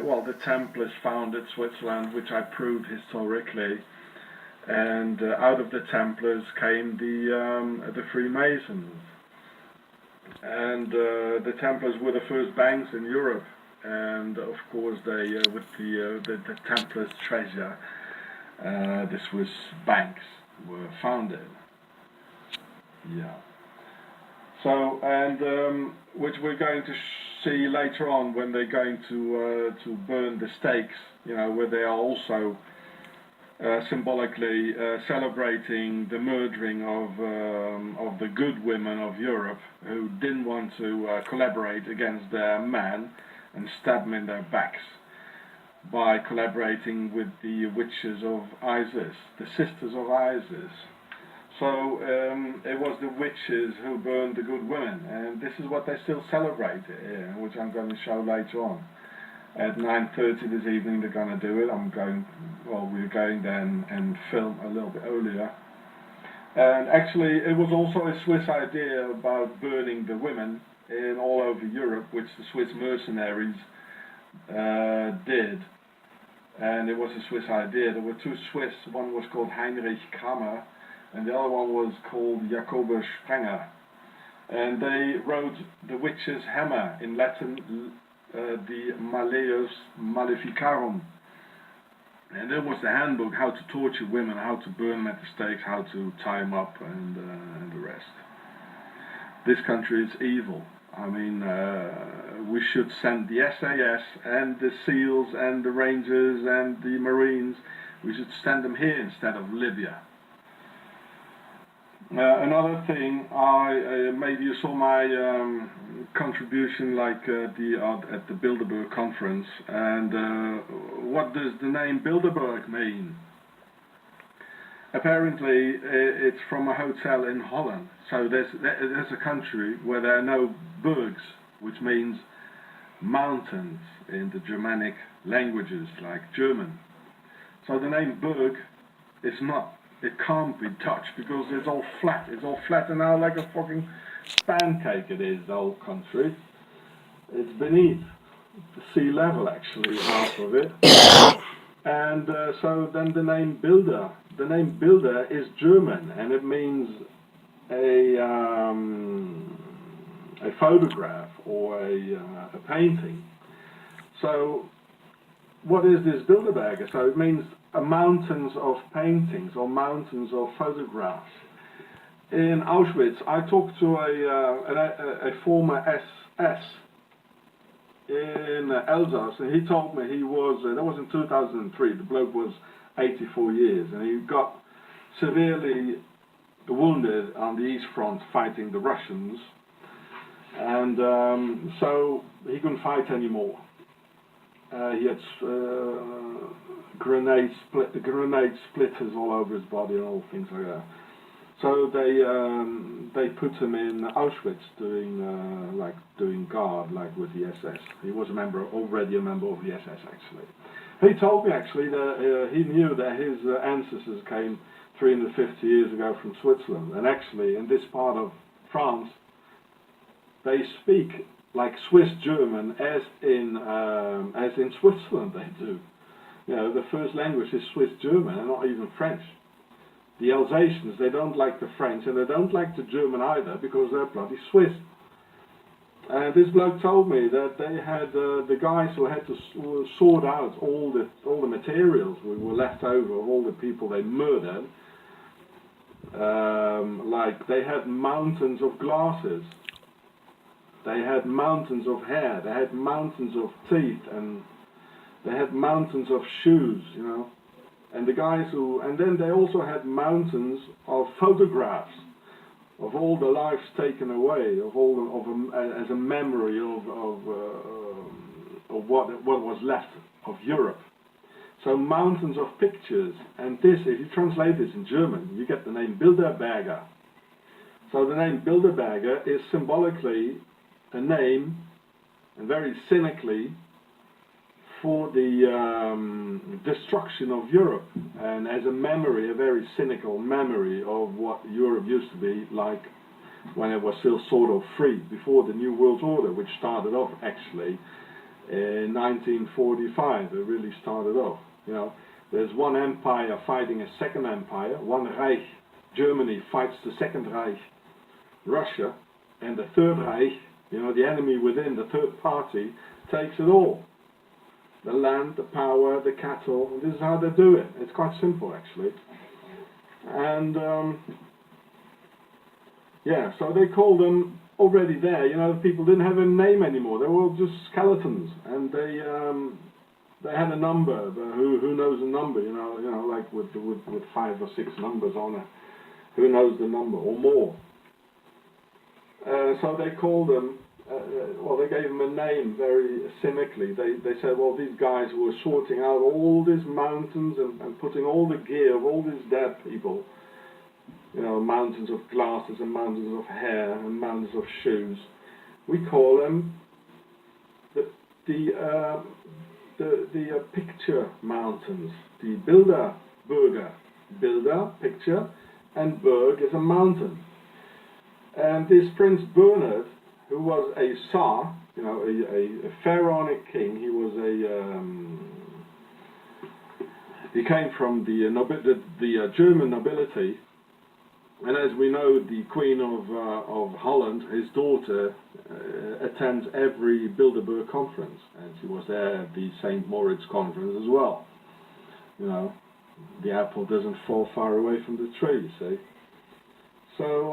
well, the Templars founded Switzerland, which I proved historically, and out of the Templars came the Freemasons, and the Templars were the first banks in Europe, and of course they, with the Templars' treasure, the Swiss banks were founded. Yeah. So, and which we're going to see later on when they're going to burn the stakes, you know, where they are also symbolically celebrating the murdering of the good women of Europe who didn't want to collaborate against their men and stab them in their backs by collaborating with the witches of Isis, the sisters of Isis. So it was the witches who burned the good women, and this is what they still celebrate here, which I'm going to show later on. At 9:30 this evening they're going to do it. We're going then and film a little bit earlier. And actually it was also a Swiss idea about burning the women in all over Europe, which the Swiss mercenaries did. And it was a Swiss idea. There were two Swiss, one was called Heinrich Kramer, and the other one was called Jacobus Sprenger. And they wrote the witch's hammer, in Latin the Malleus Maleficarum. And it was the handbook how to torture women, how to burn them at the stakes, how to tie them up, and the rest. This country is evil. I mean, we should send the SAS and the SEALs and the Rangers and the Marines, we should send them here instead of Libya. Another thing, maybe you saw my contribution like at the Bilderberg conference, and what does the name Bilderberg mean? Apparently it's from a hotel in Holland. So there's a country where there are no bergs, which means mountains in the Germanic languages like German. So the name Berg is not, it can't be Dutch because it's all flat. It's all flat and now like a fucking pancake it is, the whole country. It's beneath the sea level actually, half of it. And so then the name Bilder. The name Bilder is German and it means a photograph or a painting. So what is this Bilderberger? So it means mountains of paintings or mountains of photographs. In Auschwitz, I talked to a former SS in Alsace, and he told me he was, that was in 2003, the bloke was 84 years, and he got severely wounded on the East Front fighting the Russians, and so he couldn't fight anymore. He had grenade splitters all over his body and all things like that. So they put him in Auschwitz doing guard like with the SS. He was already a member of the SS actually. He told me actually that he knew that his ancestors came 350 years ago from Switzerland, and actually in this part of France they speak like Swiss German as in Switzerland they do. You know, the first language is Swiss German and not even French. The Alsatians, they don't like the French and they don't like the German either because they're bloody Swiss. And this bloke told me that they had the guys who had to sort out all the materials that were left over of all the people they murdered. Like they had mountains of glasses, they had mountains of hair, they had mountains of teeth, and they had mountains of shoes, you know. And the guys and then they also had mountains of photographs of all the lives taken away, as a memory of what was left of Europe. So mountains of pictures, and this, if you translate this in German, you get the name Bilderberger. So the name Bilderberger is symbolically a name, and very cynically, for the destruction of Europe, and as a memory, a very cynical memory of what Europe used to be like when it was still sort of free, before the New World Order, which started off actually in 1945. It really started off. You know, there's one empire fighting a second empire. One Reich, Germany, fights the Second Reich, Russia, and the Third Reich, you know, the enemy within, the third party, takes it all. The land, the power, the cattle, and this is how they do it. It's quite simple, actually. And, yeah, so they called them already there, you know, the people didn't have a name anymore. They were all just skeletons, and they had a number. Who knows the number? You know, like with 5 or 6 numbers on it. Who knows the number or more? So they called them. Well, they gave them a name very cynically. They said, well, these guys were sorting out all these mountains and putting all the gear of all these dead people. You know, mountains of glasses and mountains of hair and mountains of shoes. We call them the picture mountains, the Bilderberger. Bilder, picture, and Berg is a mountain. And this Prince Bernhard, who was a Tsar, you know, a pharaonic king, he was he came from the German nobility. And as we know, the Queen of Holland, his daughter, attends every Bilderberg conference, and she was there at the St. Moritz conference as well. You know, the apple doesn't fall far away from the tree, you see. So